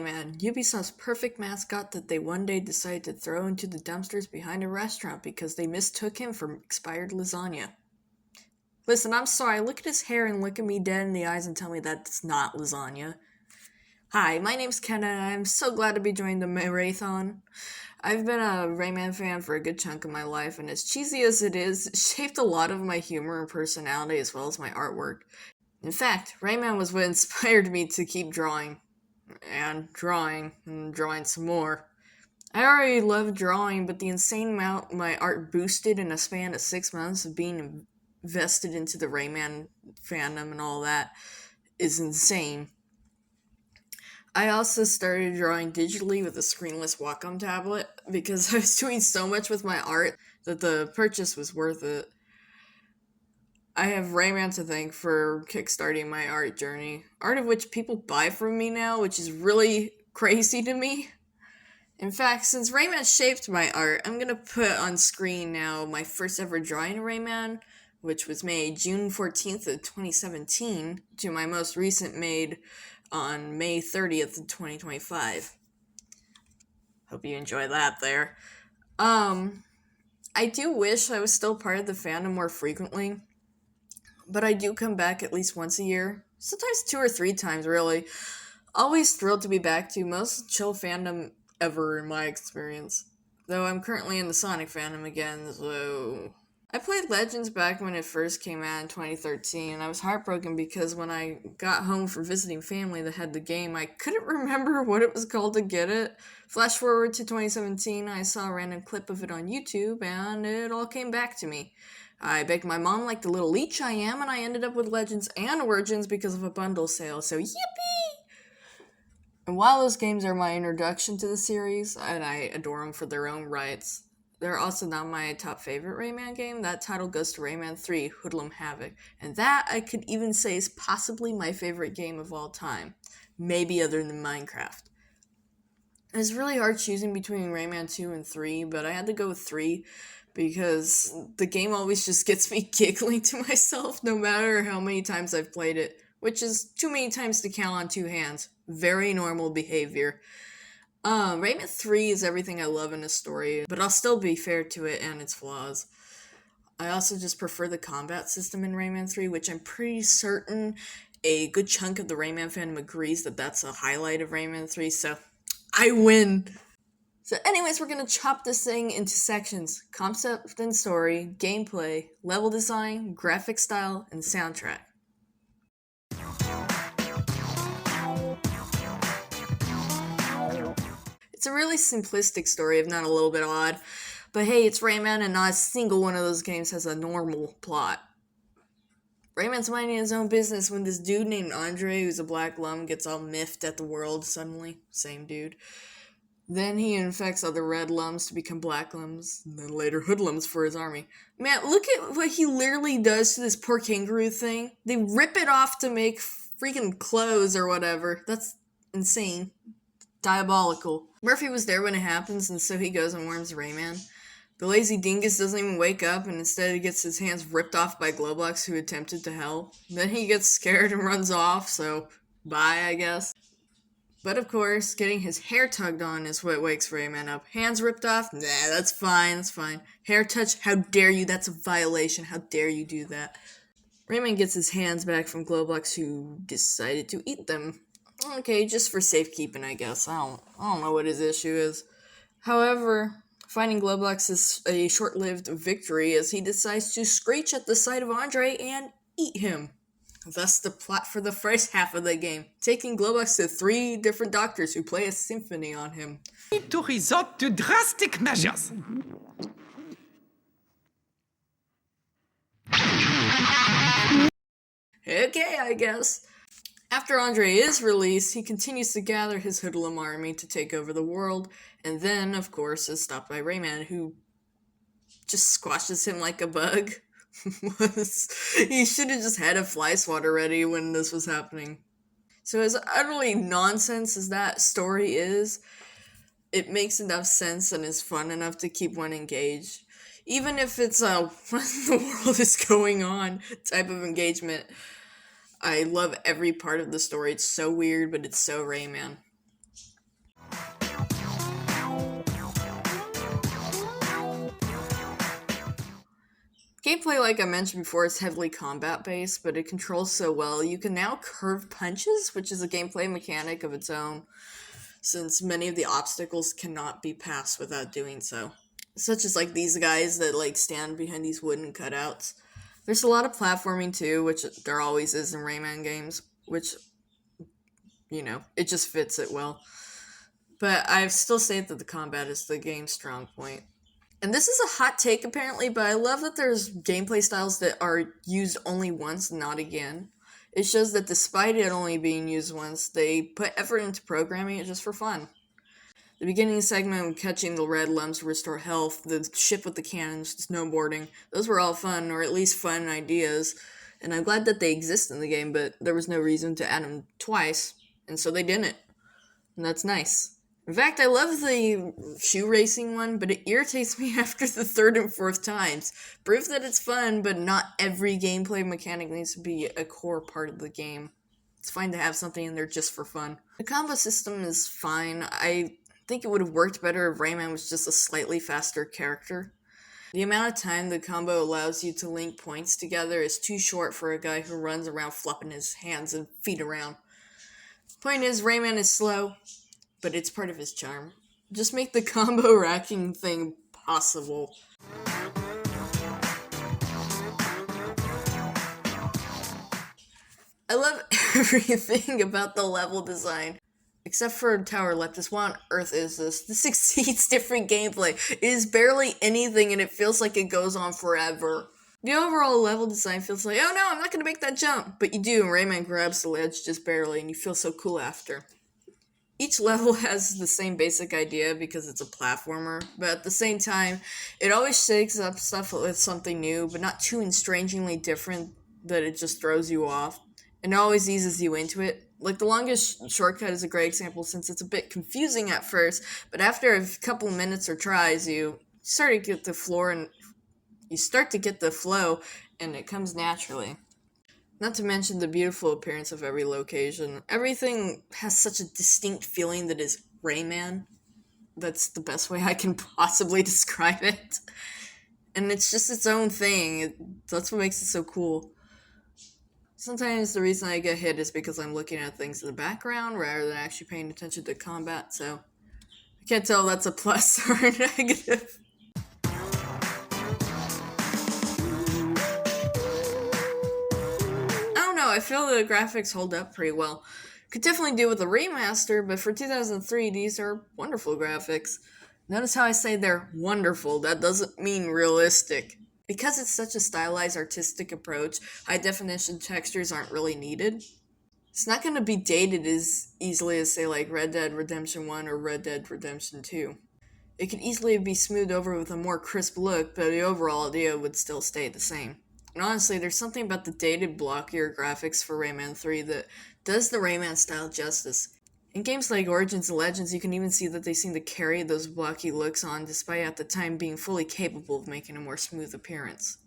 Rayman, Ubisoft's perfect mascot that they one day decided to throw into the dumpsters behind a restaurant because they mistook him for expired lasagna. Listen, I'm sorry, look at his hair and look at me dead in the eyes and tell me that's not lasagna. Hi, my name's Ken and I'm so glad to be joining the Maraython. I've been a Rayman fan for a good chunk of my life, and as cheesy as it is, it shaped a lot of my humor and personality as well as my artwork. In fact, Rayman was what inspired me to keep drawing and drawing some more. I already loved drawing, but the insane amount my art boosted in a span of 6 months of being invested into the Rayman fandom and all that is insane. I also started drawing digitally with a screenless Wacom tablet because I was doing so much with my art that the purchase was worth it. I have Rayman to thank for kickstarting my art journey, art of which people buy from me now, which is really crazy to me. In fact, since Rayman shaped my art, I'm going to put on screen now my first ever drawing of Rayman, which was made June 14th of 2017, to my most recent made on May 30th of 2025. Hope you enjoy that there. I do wish I was still part of the fandom more frequently, but I do come back at least once a year, sometimes 2 or 3 times really. Always thrilled to be back to most chill fandom ever in my experience. Though I'm currently in the Sonic fandom again, so... I played Legends back when it first came out in 2013, and I was heartbroken because when I got home from visiting family that had the game, I couldn't remember what it was called to get it. Flash forward to 2017, I saw a random clip of it on YouTube, and it all came back to me. I begged my mom like the little leech I am, and I ended up with Legends and Origins because of a bundle sale, so yippee! And while those games are my introduction to the series, and I adore them for their own rights, they're also not my top favorite Rayman game. That title goes to Rayman 3, Hoodlum Havoc. And that, I could even say, is possibly my favorite game of all time. Maybe other than Minecraft. It's really hard choosing between Rayman 2 and 3, but I had to go with 3 because the game always just gets me giggling to myself no matter how many times I've played it, which is too many times to count on 2 hands. Very normal behavior. Rayman 3 is everything I love in a story, but I'll still be fair to it and its flaws. I also just prefer the combat system in Rayman 3, which I'm pretty certain a good chunk of the Rayman fandom agrees that that's a highlight of Rayman 3, so I win! So anyways, we're gonna chop this thing into sections: concept and story, gameplay, level design, graphic style, and soundtrack. It's a really simplistic story, if not a little bit odd. But hey, it's Rayman, and not a single one of those games has a normal plot. Rayman's minding his own business when this dude named Andre, who's a black lum, gets all miffed at the world suddenly. Same dude. Then he infects other red lums to become black lums, and then later hoodlums for his army. Man, look at what he literally does to this poor kangaroo thing. They rip it off to make freaking clothes or whatever. That's insane. Diabolical. Murphy was there when it happens, and so he goes and warns Rayman. The lazy dingus doesn't even wake up, and instead he gets his hands ripped off by Glowblocks, who attempted to help. Then he gets scared and runs off, so bye, I guess. But of course, getting his hair tugged on is what wakes Rayman up. Hands ripped off? Nah, that's fine. Hair touch? How dare you? That's a violation. How dare you do that? Rayman gets his hands back from Glowblocks, who decided to eat them. Okay, just for safekeeping, I guess. I don't know what his issue is. However, finding Glowblocks is a short-lived victory as he decides to screech at the sight of Andre and eat him. Thus the plot for the first half of the game, taking Glowblocks to 3 different doctors who play a symphony on him. To resort to drastic measures. Okay, I guess. After Andre is released, he continues to gather his Hoodlum army to take over the world, and then, of course, is stopped by Rayman, who just squashes him like a bug. He should have just had a fly swatter ready when this was happening. So as utterly nonsense as that story is, it makes enough sense and is fun enough to keep one engaged. Even if it's a what in the world is going on type of engagement. I love every part of the story. It's so weird, but it's so Rayman. gameplay, like I mentioned before, is heavily combat-based, but it controls so well. You can now curve punches, which is a gameplay mechanic of its own, since many of the obstacles cannot be passed without doing so. Such as, like, these guys that, like, stand behind these wooden cutouts. There's a lot of platforming, too, which there always is in Rayman games, which, it just fits it well. But I still say that the combat is the game's strong point. And this is a hot take, apparently, but I love that there's gameplay styles that are used only once, not again. It shows that despite it only being used once, they put effort into programming it just for fun. The beginning segment, catching the red lumps to restore health, the ship with the cannons, snowboarding, those were all fun, or at least fun ideas. And I'm glad that they exist in the game, but there was no reason to add them twice, and so they didn't. And that's nice. In fact, I love the shoe racing one, but it irritates me after the third and fourth times. Proof that it's fun, but not every gameplay mechanic needs to be a core part of the game. It's fine to have something in there just for fun. The combo system is fine. I think it would have worked better if Rayman was just a slightly faster character. The amount of time the combo allows you to link points together is too short for a guy who runs around flopping his hands and feet around. Point is, Rayman is slow, but it's part of his charm. Just make the combo racking thing possible. I love everything about the level design. Except for Tower Leptis. What on earth is this? This exceeds different gameplay. It is barely anything and it feels like it goes on forever. The overall level design feels like, oh no, I'm not gonna make that jump. But you do, and Rayman grabs the ledge just barely, and you feel so cool after. Each level has the same basic idea because it's a platformer, but at the same time, it always shakes up stuff with something new, but not too estrangingly different that it just throws you off. And it always eases you into it. Like, the longest shortcut is a great example since it's a bit confusing at first, but after a couple minutes or tries, you start to get the floor and you start to get the flow, and it comes naturally. Not to mention the beautiful appearance of every location. Everything has such a distinct feeling that is Rayman. That's the best way I can possibly describe it. And it's just its own thing. That's what makes it so cool. Sometimes the reason I get hit is because I'm looking at things in the background rather than actually paying attention to combat, so I can't tell if that's a plus or a negative. I feel the graphics hold up pretty well. Could definitely do with a remaster, but for 2003, these are wonderful graphics. Notice how I say they're wonderful. That doesn't mean realistic. Because it's such a stylized artistic approach, high definition textures aren't really needed. It's not going to be dated as easily as, say, like Red Dead Redemption 1 or Red Dead Redemption 2. It could easily be smoothed over with a more crisp look, but the overall idea would still stay the same. And honestly, there's something about the dated, blockier graphics for Rayman 3 that does the Rayman style justice. In games like Origins and Legends, you can even see that they seem to carry those blocky looks on, despite at the time being fully capable of making a more smooth appearance.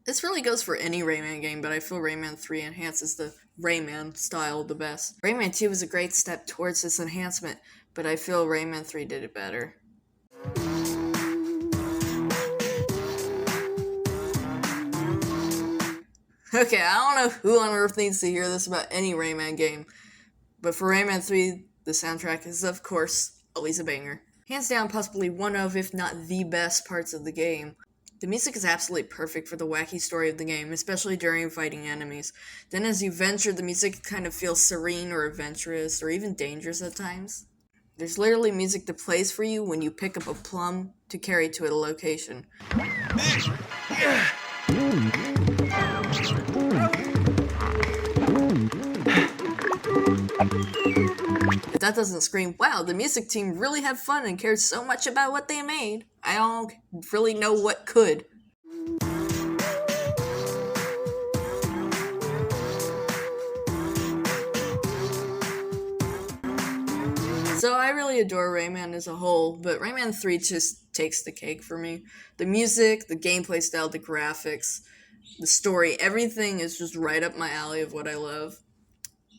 This really goes for any Rayman game, but I feel Rayman 3 enhances the Rayman style the best. Rayman 2 was a great step towards this enhancement, but I feel Rayman 3 did it better. Okay, I don't know who on earth needs to hear this about any Rayman game, but for Rayman 3, the soundtrack is, of course, always a banger. Hands down, possibly one of, if not the best parts of the game. The music is absolutely perfect for the wacky story of the game, especially during fighting enemies. Then as you venture, the music kind of feels serene or adventurous, or even dangerous at times. There's literally music that plays for you when you pick up a plum to carry to a location. If that doesn't scream, wow, the music team really had fun and cared so much about what they made, I don't really know what could. So I really adore Rayman as a whole, but Rayman 3 just takes the cake for me. The music, the gameplay style, the graphics, the story, everything is just right up my alley of what I love.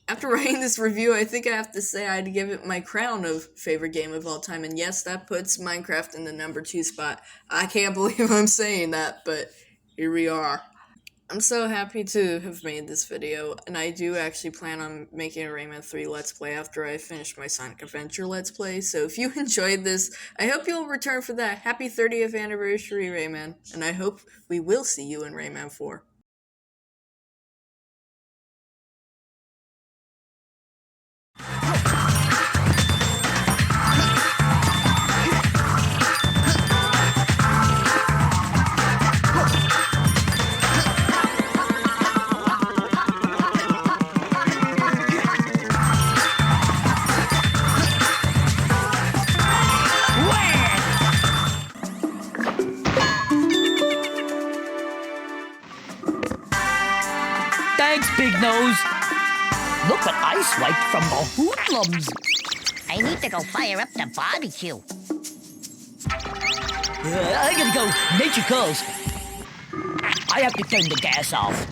After writing this review, I think I have to say I'd give it my crown of favorite game of all time, and yes, that puts Minecraft in the number 2 spot. I can't believe I'm saying that, but here we are. I'm so happy to have made this video, and I do actually plan on making a Rayman 3 Let's Play after I finish my Sonic Adventure Let's Play, so if you enjoyed this, I hope you'll return for that. Happy 30th anniversary, Rayman, and I hope we will see you in Rayman 4. Thanks, Big Nose. Look what I swiped from the Hoodlums. I need to go fire up the barbecue. I gotta go. Nature calls. I have to turn the gas off.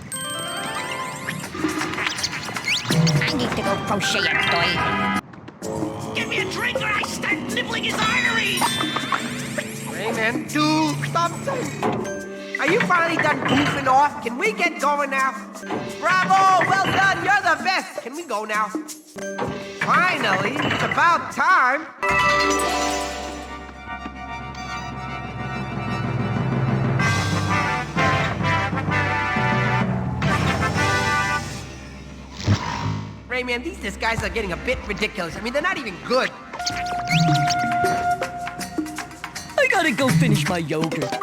I need to go crochet a toy. Give me a drink or I start nibbling his arteries. Rayman, do something. Are you finally done goofing off? Can we get going now? Bravo! Well done! You're the best! Can we go now? Finally! It's about time! Rayman, these disguises are getting a bit ridiculous. I mean, they're not even good. I gotta go finish my yogurt.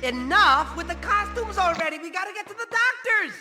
Enough with the costumes already. We gotta get to the doctors.